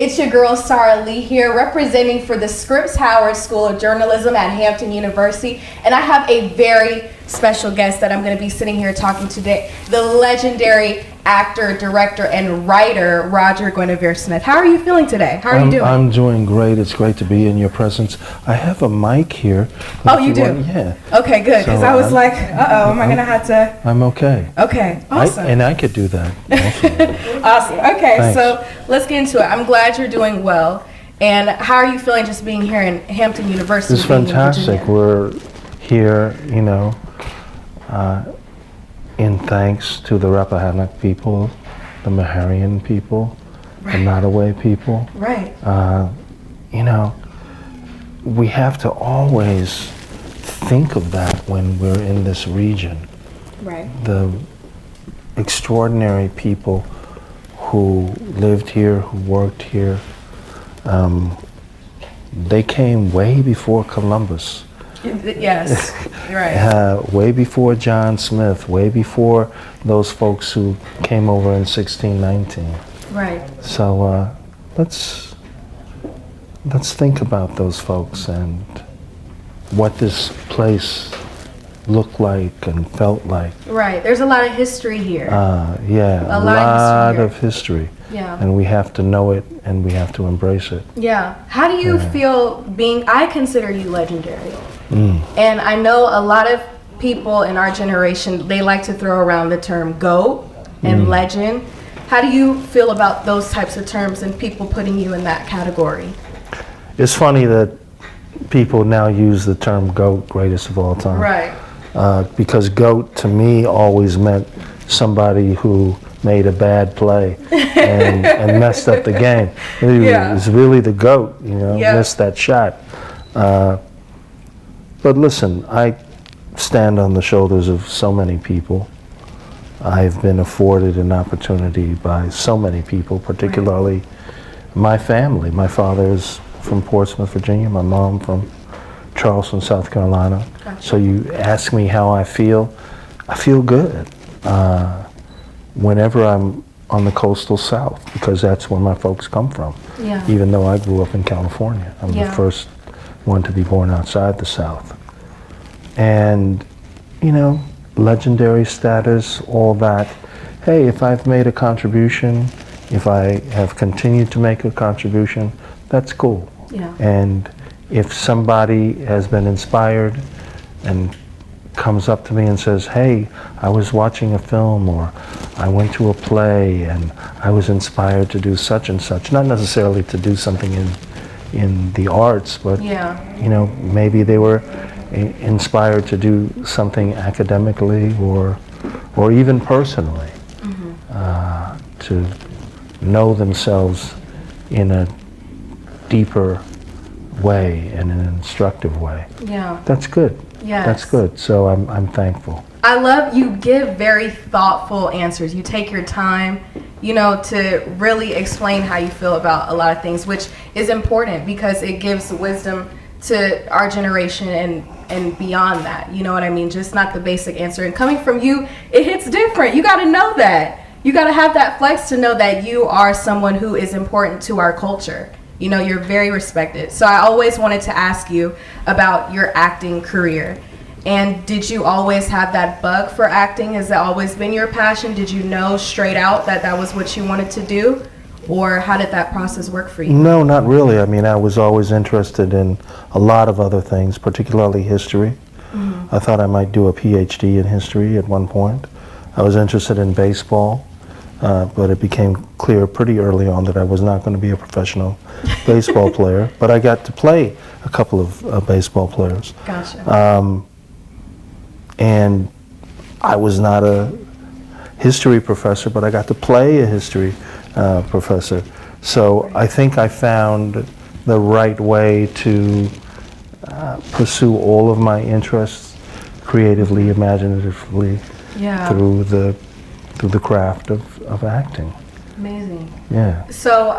It's your girl Sárah Lee here, representing for the Scripps Howard School of Journalism at Hampton University, and I have a very special guest that I'm going to be sitting here talking to today, the legendary actor, director, and writer, Guenveur Smith. How are you feeling today? How are you doing? I'm doing great. It's great to be in your presence. I have a mic here. Oh, you do? Yeah. Okay, good, because I was like, uh-oh, am I going to have to? I'm okay. Okay, awesome. And I could do that also. Awesome. Okay, Thanks. So let's get into it. I'm glad you're doing well. And how are you feeling just being here in Hampton University? It's fantastic. We're here, in thanks to the Rappahannock people, the Maharian people, right, the Nottoway people. Right. We have to always think of that when we're in this region. Right. The extraordinary people who lived here, who worked here, they came way before Columbus. Yes, right. Way before John Smith, way before those folks who came over in 1619. Right. So let's think about those folks and what this place looked like and felt like. Right. There's a lot of history here. Yeah, a lot of history. Yeah. And we have to know it and we have to embrace it. Yeah. How do you feel I consider you legendary. And I know a lot of people in our generation, they like to throw around the term GOAT and legend. How do you feel about those types of terms and people putting you in that category? It's funny that people now use the term GOAT, greatest of all time. Right. Because GOAT to me always meant somebody who made a bad play and messed up the game. It was really the GOAT, missed that shot. But listen, I stand on the shoulders of so many people. I've been afforded an opportunity by so many people, particularly my family. My father is from Portsmouth, Virginia. My mom from Charleston, South Carolina. Gotcha. So you ask me how I feel good. Whenever I'm on the coastal South, because that's where my folks come from. Yeah. Even though I grew up in California. I'm the first one to be born outside the South. And, legendary status, all that. Hey, if I've made a contribution, if I have continued to make a contribution, that's cool. Yeah. And if somebody has been inspired and comes up to me and says, hey, I was watching a film or I went to a play and I was inspired to do such and such, not necessarily to do something in the arts, but maybe they were inspired to do something academically or even personally, to know themselves in a deeper way and an instructive way. Yeah. That's good. Yes. That's good. So I'm thankful. I love you give very thoughtful answers. You take your time, to really explain how you feel about a lot of things, which is important because it gives wisdom to our generation and beyond that. You know what I mean? Just not the basic answer. And coming from you, it hits different. You got to know that. You got to have that flex to know that you are someone who is important to our culture. You're very respected. So I always wanted to ask you about your acting career. And did you always have that bug for acting? Has that always been your passion? Did you know straight out that that was what you wanted to do? Or how did that process work for you? No, not really. I mean, I was always interested in a lot of other things, particularly history. I thought I might do a PhD in history at one point. I was interested in baseball, but it became clear pretty early on that I was not going to be a professional baseball player. But I got to play a couple of baseball players. Gotcha. And I was not a history professor, but I got to play a history professor. So I think I found the right way to pursue all of my interests creatively, imaginatively, through the craft of acting. Amazing. Yeah. So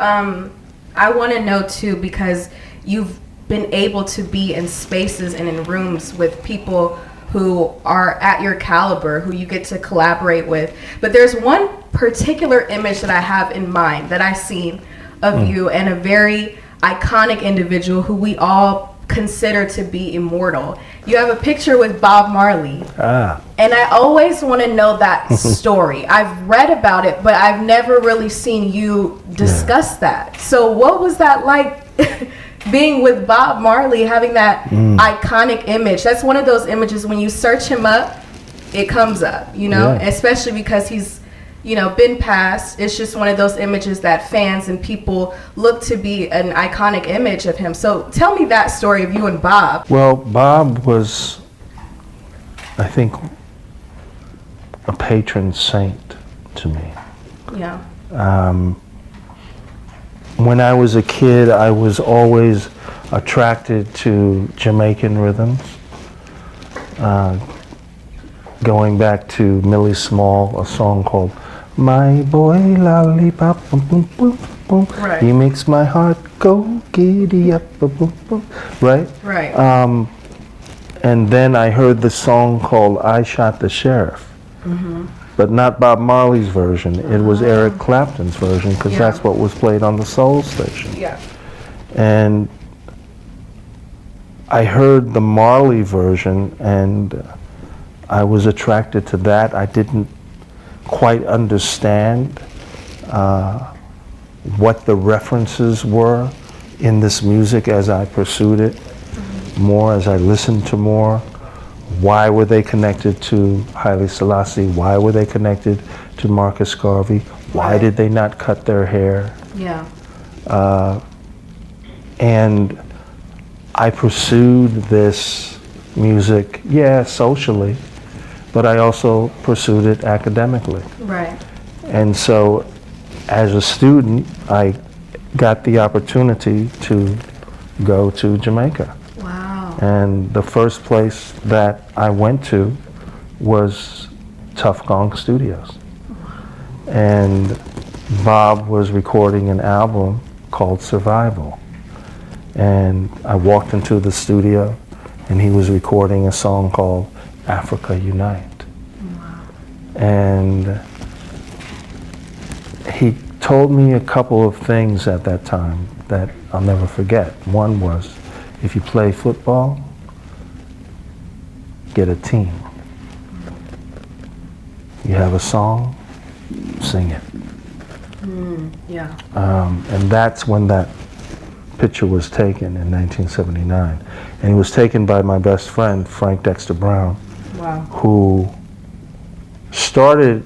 I want to know too, because you've been able to be in spaces and in rooms with people who are at your caliber, who you get to collaborate with. But there's one particular image that I have in mind that I seen of you, and a very iconic individual who we all consider to be immortal. You have a picture with Bob Marley. And I always want to know that story. I've read about it, but I've never really seen you discuss that. So what was that like, being with Bob Marley, having that iconic image? That's one of those images when you search him up, it comes up, you know, especially because he's, you know, been passed. It's just one of those images that fans and people look to be an iconic image of him. So tell me that story of you and Bob. Well, Bob was, I think, a patron saint to me. Yeah. When I was a kid, I was always attracted to Jamaican rhythms. Going back to Millie Small, a song called My Boy Lollipop, boom, boom, boom, boom. Right. He makes my heart go giddy up, boom, boom, boom. Right? Right. And then I heard the song called I Shot the Sheriff. But not Bob Marley's version. It was Eric Clapton's version, because that's what was played on the Soul Station. Yeah. And I heard the Marley version, and I was attracted to that. I didn't quite understand what the references were in this music as I pursued it more, as I listened to more. Why were they connected to Haile Selassie? Why were they connected to Marcus Garvey? Why did they not cut their hair? Yeah. And I pursued this music, socially, but I also pursued it academically. Right. And so as a student, I got the opportunity to go to Jamaica. Wow. And the first place that I went to was Tough Gong Studios. And Bob was recording an album called Survival. And I walked into the studio, and he was recording a song called Africa Unite. Wow. And he told me a couple of things at that time that I'll never forget. One was, if you play football, get a team. You have a song, sing it. Yeah. And that's when that picture was taken in 1979. And it was taken by my best friend, Frank Dexter Brown, Wow. who started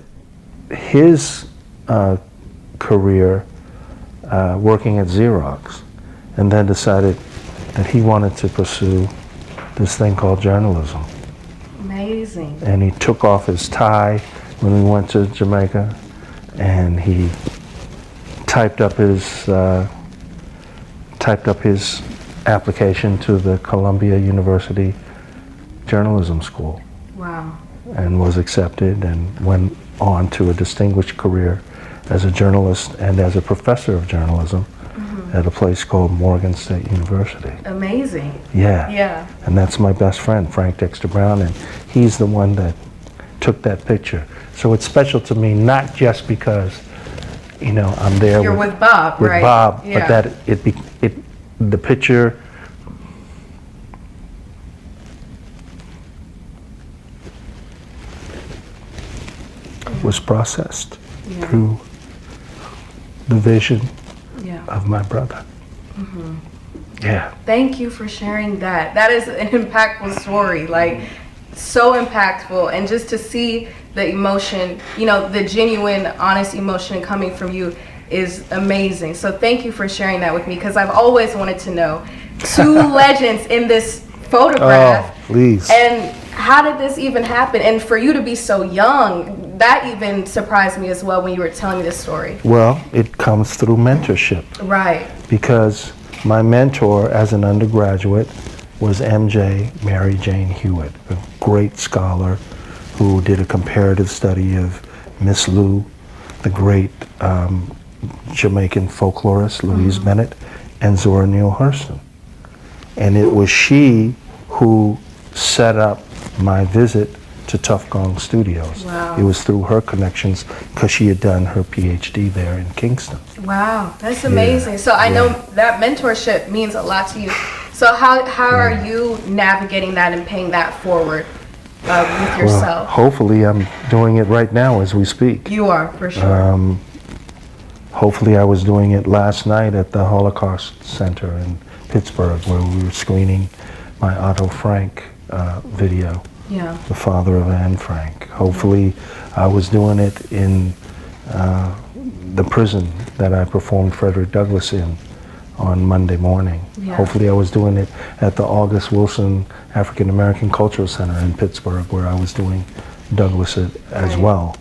his career working at Xerox, and then decided that he wanted to pursue this thing called journalism. Amazing. And he took off his tie when we went to Jamaica, and he typed up his application to the Columbia University Journalism School. Wow. And was accepted, and went on to a distinguished career as a journalist and as a professor of journalism at a place called Morgan State University. Amazing. Yeah. Yeah. And that's my best friend, Frank Dexter Brown, and he's the one that took that picture. So it's special to me, not just because, you know, I'm there You're with Bob, with right? Bob, Yeah. but that the picture was processed through the vision of my brother. Yeah. Thank you for sharing that. That is an impactful story, like so impactful. And just to see the emotion, you know, the genuine, honest emotion coming from you is amazing. So thank you for sharing that with me, because I've always wanted to know. Two legends in this photograph. Oh, please. And how did this even happen? And for you to be so young, that even surprised me as well when you were telling me this story. Well, it comes through mentorship. Right. Because my mentor as an undergraduate was MJ Mary Jane Hewitt, a great scholar who did a comparative study of Miss Lou, the great Jamaican folklorist Louise Bennett, and Zora Neale Hurston. And it was she who set up my visit to Tough Gong Studios. Wow. It was through her connections because she had done her PhD there in Kingston. Wow, that's amazing. So I know that mentorship means a lot to you. So how are you navigating that and paying that forward with yourself? Well, hopefully I'm doing it right now as we speak. You are, for sure. Hopefully I was doing it last night at the Holocaust Center in Pittsburgh, where we were screening my Otto Frank video, Yeah. the father of Anne Frank. Hopefully I was doing it in the prison that I performed Frederick Douglass in on Monday morning. Yeah. Hopefully I was doing it at the August Wilson African American Cultural Center in Pittsburgh, where I was doing Douglass as well.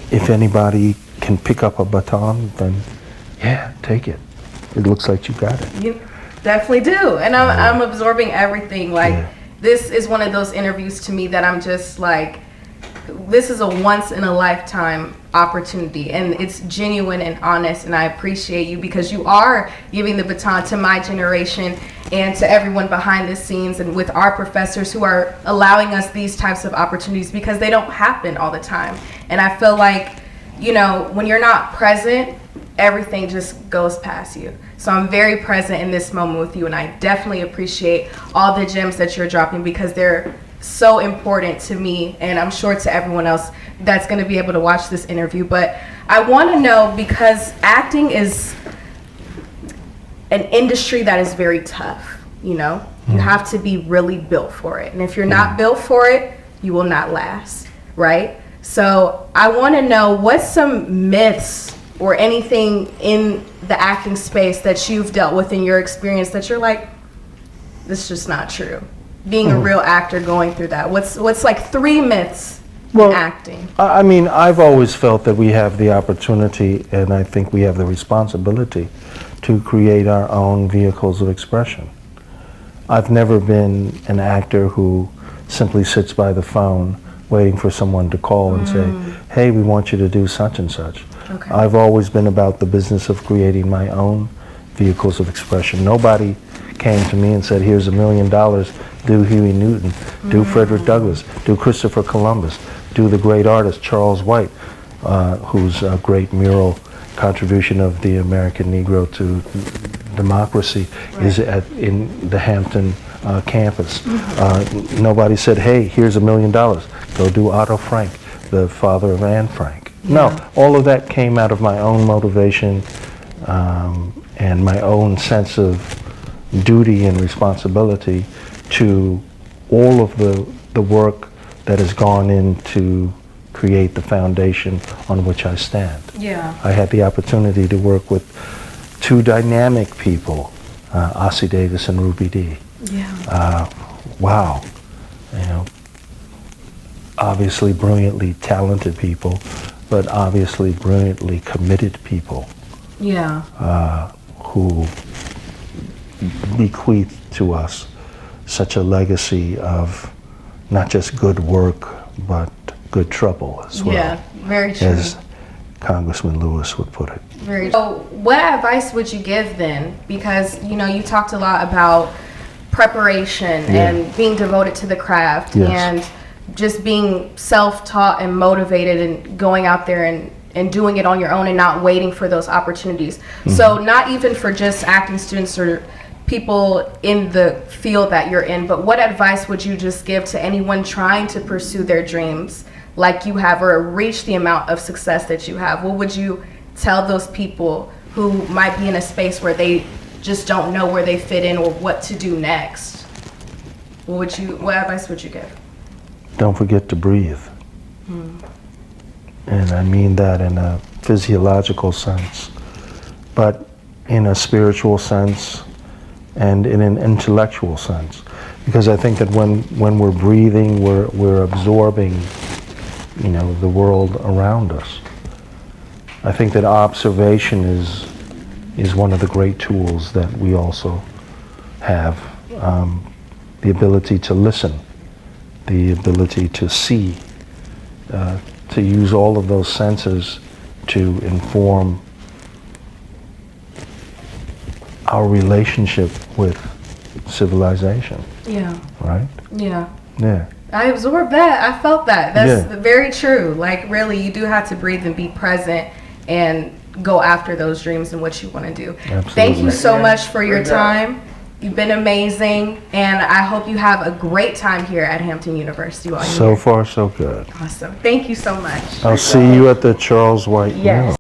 If anybody can pick up a baton, then yeah, take it. It looks like you got it. You definitely do. And I'm absorbing everything. Like, this is one of those interviews to me that I'm just like, this is a once in a lifetime opportunity, and it's genuine and honest, and I appreciate you because you are giving the baton to my generation and to everyone behind the scenes and with our professors who are allowing us these types of opportunities because they don't happen all the time. And I feel like, you know, when you're not present, everything just goes past you. So I'm very present in this moment with you, and I definitely appreciate all the gems that you're dropping because they're so important to me, and I'm sure to everyone else that's going to be able to watch this interview. But I want to know, because acting is an industry that is very tough, you know? You have to be really built for it. And if you're not built for it, you will not last, right? So I want to know, what's some myths or anything in the acting space that you've dealt with in your experience that you're like, this is just not true? Being a real actor going through that. What's like 3 myths in acting? I mean, I've always felt that we have the opportunity, and I think we have the responsibility to create our own vehicles of expression. I've never been an actor who simply sits by the phone waiting for someone to call and say, hey, we want you to do such and such. Okay. I've always been about the business of creating my own vehicles of expression. Nobody came to me and said, here's $1 million, do Huey Newton, do Frederick Douglass, do Christopher Columbus, do the great artist Charles White, whose great mural contribution of the American Negro to democracy is in the Hampton campus. Nobody said, hey, here's $1 million, go do Otto Frank, the father of Anne Frank. No, all of that came out of my own motivation and my own sense of duty and responsibility to all of the work that has gone in to create the foundation on which I stand. Yeah. I had the opportunity to work with 2 dynamic people, Ossie Davis and Ruby Dee. Yeah. Wow. You know, obviously brilliantly talented people, but obviously brilliantly committed people. Yeah. Who bequeathed to us such a legacy of not just good work, but good trouble as well. Yeah, very true. As Congressman Lewis would put it. Very. So what advice would you give then? Because, you know, you talked a lot about preparation and being devoted to the craft and just being self-taught and motivated and going out there and doing it on your own and not waiting for those opportunities. So not even for just acting students or people in the field that you're in, but what advice would you just give to anyone trying to pursue their dreams like you have or reach the amount of success that you have? What would you tell those people who might be in a space where they just don't know where they fit in or what to do next? What advice would you give? Don't forget to breathe. And I mean that in a physiological sense, but in a spiritual sense and in an intellectual sense. Because I think that when we're breathing, we're absorbing, you know, the world around us. I think that observation is one of the great tools that we also have. The ability to listen, the ability to see, to use all of those senses to inform our relationship with civilization, Yeah. right? Yeah. Yeah. I absorbed that. I felt that. That's Yeah. very true. Like, really, you do have to breathe and be present and go after those dreams and what you want to do. Absolutely. Thank you so much for your time. You've been amazing, and I hope you have a great time here at Hampton University while you're So here. far, so good. Awesome. Thank you so much. I'll see you at the Charles White Yes. Mill.